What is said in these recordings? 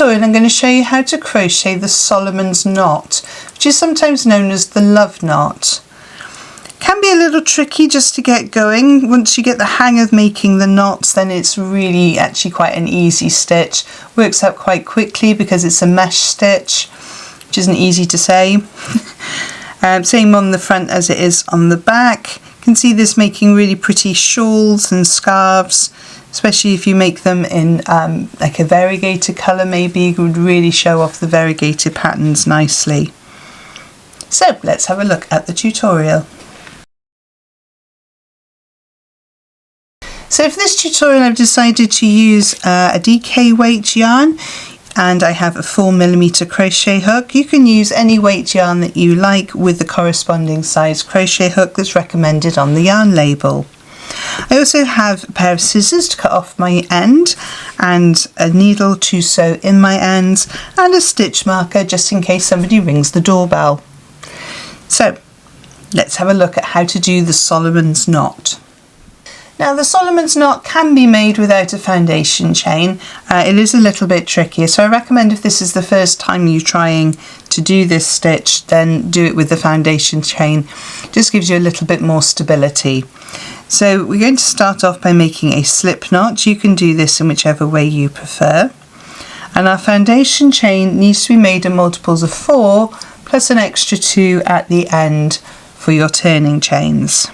tutorial I'm going to show you how to crochet the Solomon's knot, which is sometimes known as the love knot. Can be a little tricky just to get going. Once you get the hang of making the knots, then it's really actually quite an easy stitch. Works out quite quickly because it's a mesh stitch, which isn't easy to say. Same on the front as it is on the back. You can see this making really pretty shawls and scarves, especially if you make them in like a variegated colour. Maybe it would really show off the variegated patterns nicely. So let's have a look at the tutorial. So for this tutorial I've decided to use a DK weight yarn, and I have a 4mm crochet hook. You can use any weight yarn that you like with the corresponding size crochet hook that's recommended on the yarn label. I also have a pair of scissors to cut off my end, and a needle to sew in my ends, and a stitch marker just in case somebody rings the doorbell. So let's have a look at how to do the Solomon's knot. Now the Solomon's knot can be made without a foundation chain. It is a little bit trickier, so I recommend if this is the first time you're trying to do this stitch, then do it with the foundation chain. Just gives you a little bit more stability. So we're going to start off by making a slip knot. You can do this in whichever way you prefer. And our foundation chain needs to be made in multiples of 4 plus an extra 2 at the end for your turning chains.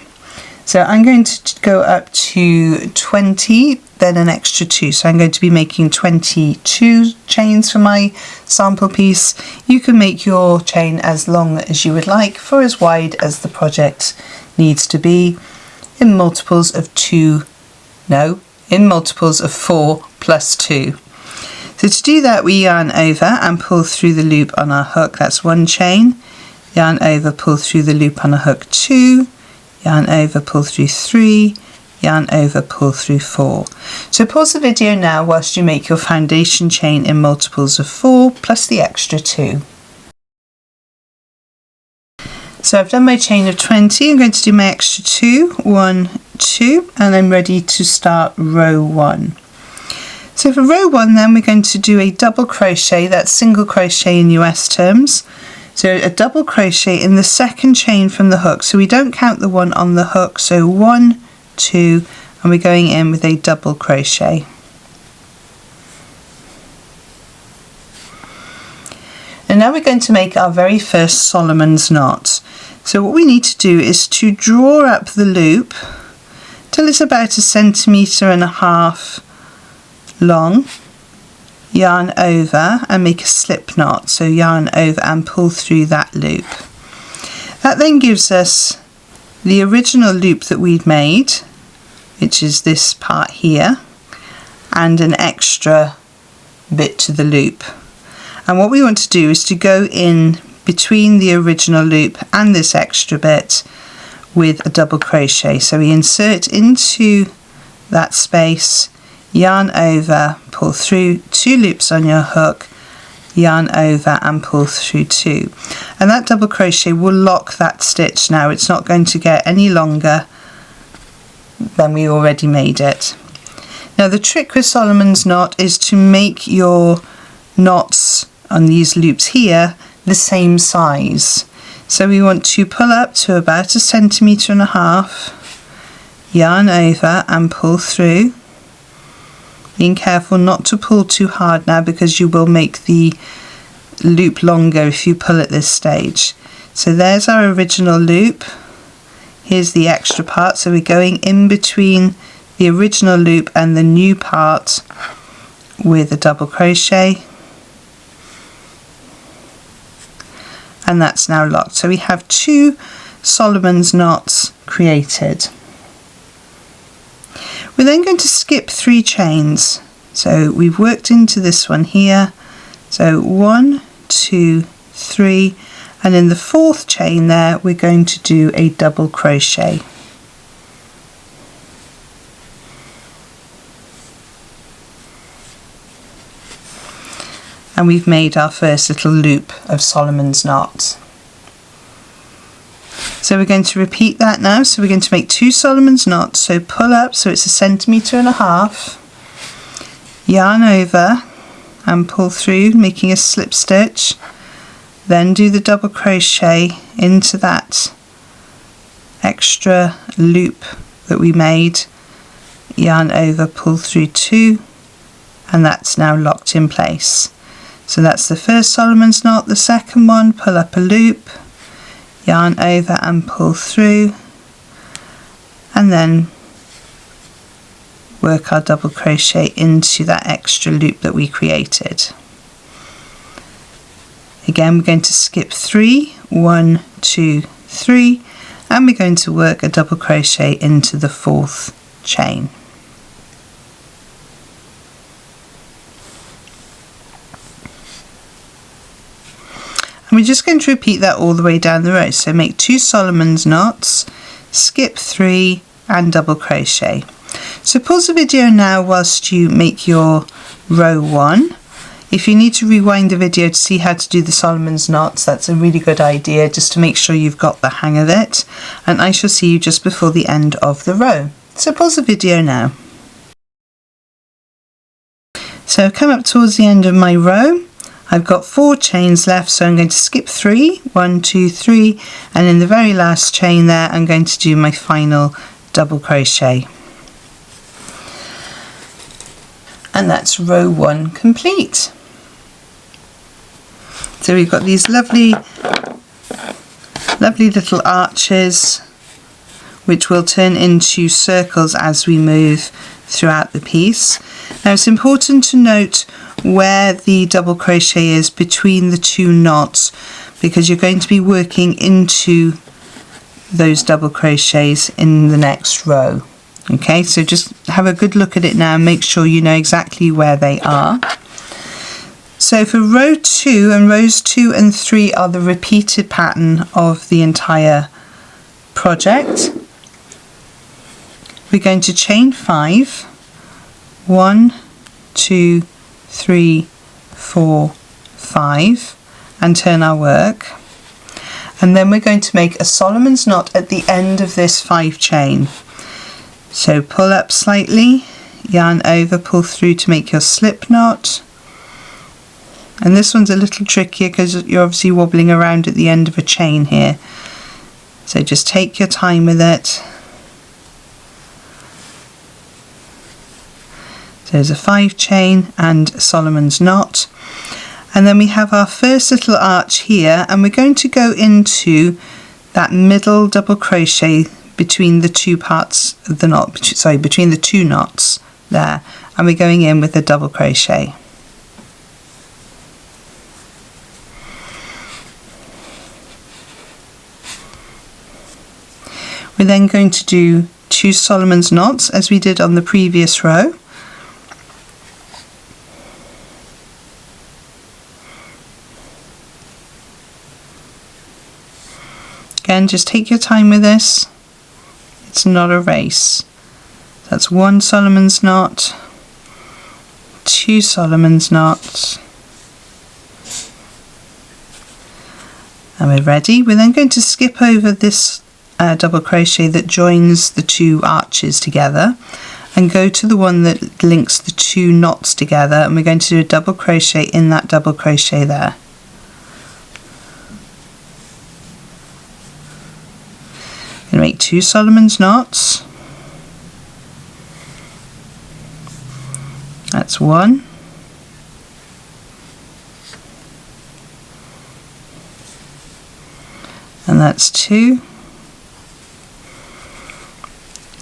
So I'm going to go up to 20, then an extra 2. So I'm going to be making 22 chains for my sample piece. You can make your chain as long as you would like, for as wide as the project needs to be, in multiples of 4 plus 2. So to do that, we yarn over and pull through the loop on our hook. That's one chain. Yarn over, pull through the loop on a hook, 2. Yarn over, pull through 3, yarn over, pull through 4. So pause the video now whilst you make your foundation chain in multiples of 4 plus the extra 2. So I've done my chain of 20, I'm going to do my extra 2, 1, 2, and I'm ready to start row 1. So for row 1 then we're going to do a double crochet, that's single crochet in US terms. So a double crochet in the second chain from the hook, so we don't count the one on the hook, so 1, 2, and we're going in with a double crochet. And now we're going to make our very first Solomon's knot. So what we need to do is to draw up the loop till it's about 1.5 cm long. Yarn over and make a slip knot, so yarn over and pull through that loop. That then gives us the original loop that we'd made, which is this part here, and an extra bit to the loop. And what we want to do is to go in between the original loop and this extra bit with a double crochet. So we insert into that space, yarn over, pull through 2 loops on your hook, yarn over and pull through 2. And that double crochet will lock that stitch now. It's not going to get any longer than we already made it. Now the trick with Solomon's knot is to make your knots on these loops here the same size. So we want to pull up to about 1.5 cm, yarn over and pull through. Being careful not to pull too hard now because you will make the loop longer if you pull at this stage. So there's our original loop. Here's the extra part, so we're going in between the original loop and the new part with a double crochet. And that's now locked. So we have 2 Solomon's knots created. We're then going to skip 3 chains. So we've worked into this one here. So 1, 2, 3, and in the 4th chain there we're going to do a double crochet. And we've made our first little loop of Solomon's knot. So we're going to repeat that now. So we're going to make 2 Solomon's knots. So pull up, so it's 1.5 cm, yarn over and pull through, making a slip stitch, then do the double crochet into that extra loop that we made, yarn over, pull through 2, and that's now locked in place. So that's the first Solomon's knot. The second one, pull up a loop, yarn over and pull through, and then work our double crochet into that extra loop that we created. Again, we're going to skip 3, 1, 2, 3, and we're going to work a double crochet into the 4th chain. And we're just going to repeat that all the way down the row. So make 2 Solomon's knots, skip 3 and double crochet. So pause the video now whilst you make your row 1. If you need to rewind the video to see how to do the Solomon's knots, that's a really good idea, just to make sure you've got the hang of it. And I shall see you just before the end of the row. So pause the video now. So I've come up towards the end of my row. I've got 4 chains left, so I'm going to skip 3, 1, 2, 3, and in the very last chain there I'm going to do my final double crochet. And that's row 1 complete. So we've got these lovely little arches which will turn into circles as we move throughout the piece. Now it's important to note where the double crochet is between the 2 knots, because you're going to be working into those double crochets in the next row. Okay, so just have a good look at it now and make sure you know exactly where they are. So for row 2, and rows 2 and 3 are the repeated pattern of the entire project, we're going to chain 5, 1, 2, 3, 4, 5, and turn our work. And then we're going to make a Solomon's knot at the end of this 5 chain. So pull up slightly, yarn over, pull through to make your slip knot. And this one's a little trickier because you're obviously wobbling around at the end of a chain here. So just take your time with it. So there's a 5 chain and a Solomon's knot. And then we have our first little arch here, and we're going to go into that middle double crochet between the 2 parts of the knot, between the 2 knots there, and we're going in with a double crochet. We're then going to do 2 Solomon's knots as we did on the previous row. Again, just take your time with this. It's not a race. That's 1 Solomon's knot, 2 Solomon's knots, and we're ready. We're then going to skip over this double crochet that joins the 2 arches together and go to the one that links the 2 knots together, and we're going to do a double crochet in that double crochet there. Going to make 2 Solomon's knots. That's 1. And that's 2.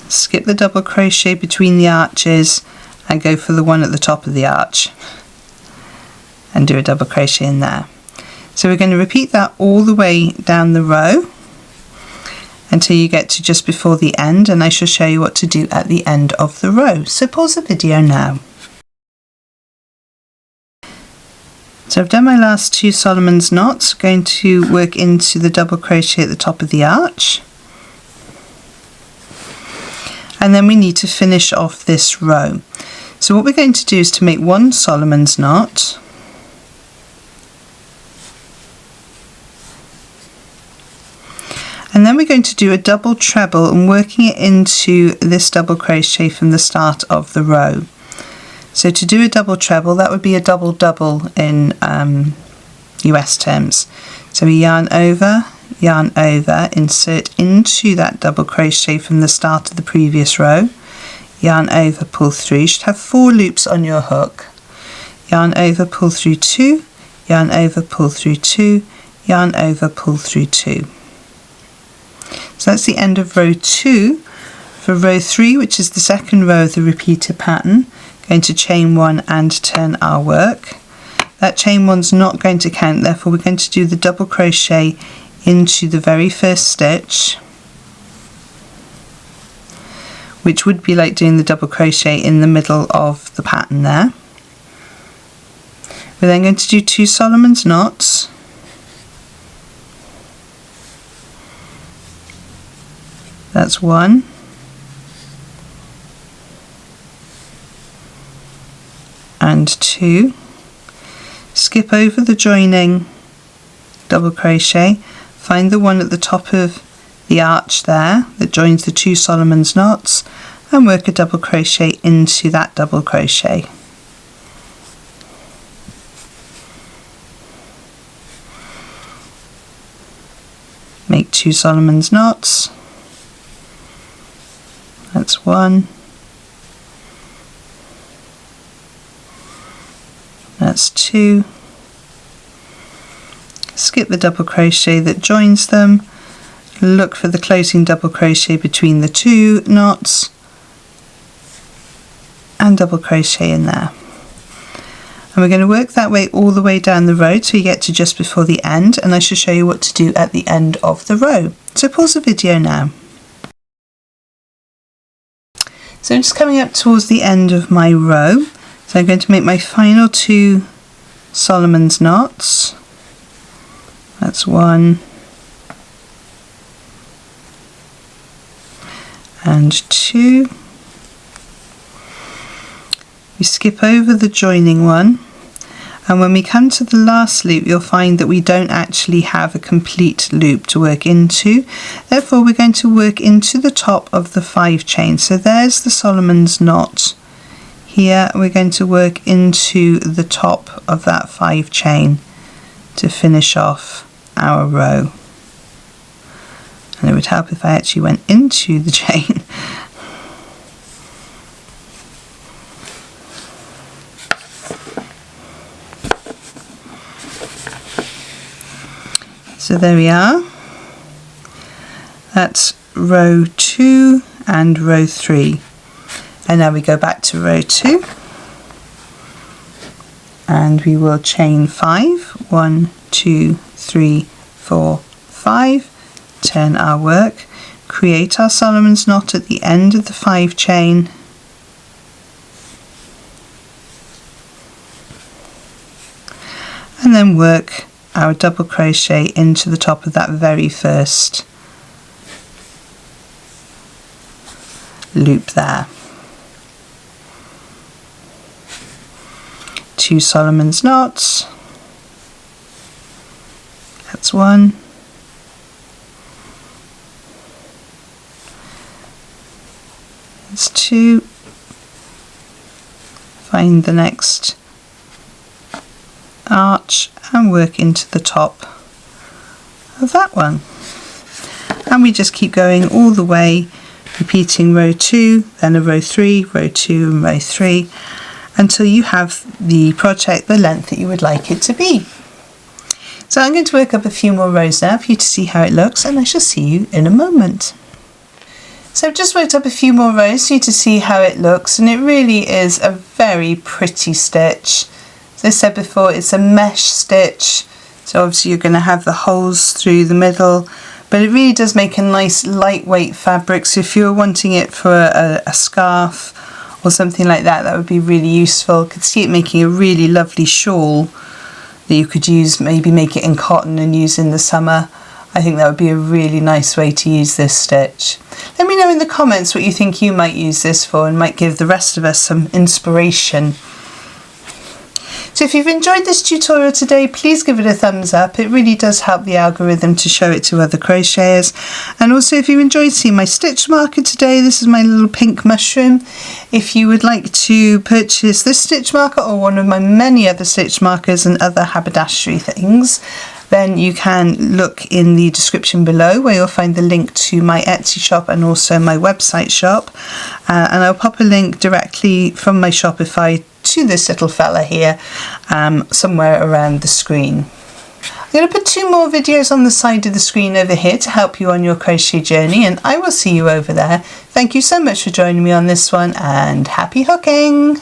Skip the double crochet between the arches and go for the one at the top of the arch and do a double crochet in there. So we're going to repeat that all the way down the row until you get to just before the end, and I shall show you what to do at the end of the row. So pause the video now. So I've done my last 2 Solomon's knots, going to work into the double crochet at the top of the arch. And then we need to finish off this row. So what we're going to do is to make 1 Solomon's knot, and then we're going to do a double treble and working it into this double crochet from the start of the row. So to do a double treble, that would be a double double in US terms. So we yarn over, insert into that double crochet from the start of the previous row, yarn over, pull through. You should have 4 loops on your hook. Yarn over, pull through 2, yarn over, pull through 2, yarn over, pull through 2. So that's the end of row 2. For row 3, which is the second row of the repeated pattern, going to chain 1 and turn our work. That chain 1's not going to count, therefore we're going to do the double crochet into the very first stitch, which would be like doing the double crochet in the middle of the pattern there. We're then going to do 2 Solomon's knots. That's 1. And 2. Skip over the joining double crochet, find the one at the top of the arch there that joins the 2 Solomon's knots, and work a double crochet into that double crochet. Make 2 Solomon's knots. That's 1. That's 2. Skip the double crochet that joins them, look for the closing double crochet between the 2 knots and double crochet in there. And we're going to work that way all the way down the row till you get to just before the end, and I shall show you what to do at the end of the row. So pause the video now. So I'm just coming up towards the end of my row. So I'm going to make my final 2 Solomon's knots. That's 1 and 2. We skip over the joining one, and when we come to the last loop you'll find that we don't actually have a complete loop to work into. Therefore we're going to work into the top of the 5 chain. So there's the Solomon's knot. Here we're going to work into the top of that 5 chain to finish off our row. And it would help if I actually went into the chain. So there we are. That's row 2 and row 3. And now we go back to row 2 and we will chain 5. 1, 2, 3, 4, 5. Turn our work, create our Solomon's knot at the end of the 5 chain, and then work our double crochet into the top of that very first loop there. 2 Solomon's knots. That's 1. That's 2. Find the next arch and work into the top of that one. And we just keep going all the way, repeating row 2, then a row 3, row 2 and row 3, until you have the project the length that you would like it to be. So I'm going to work up a few more rows now for you to see how it looks, and I shall see you in a moment. So I've just worked up a few more rows for you to see how it looks, and it really is a very pretty stitch. As I said before, it's a mesh stitch, so obviously you're going to have the holes through the middle, but it really does make a nice lightweight fabric. So if you're wanting it for a scarf or something like that, that would be really useful. I could see it making a really lovely shawl that you could use, maybe make it in cotton and use in the summer. I think that would be a really nice way to use this stitch. Let me know in the comments what you think you might use this for, and might give the rest of us some inspiration. So if you've enjoyed this tutorial today, please give it a thumbs up. It really does help the algorithm to show it to other crocheters. And also, if you enjoyed seeing my stitch marker today, this is my little pink mushroom. If you would like to purchase this stitch marker or one of my many other stitch markers and other haberdashery things, then you can look in the description below where you'll find the link to my Etsy shop and also my website shop. And I'll pop a link directly from my Shopify to this little fella here, somewhere around the screen. I'm going to put 2 more videos on the side of the screen over here to help you on your crochet journey, and I will see you over there. Thank you so much for joining me on this one, and happy hooking!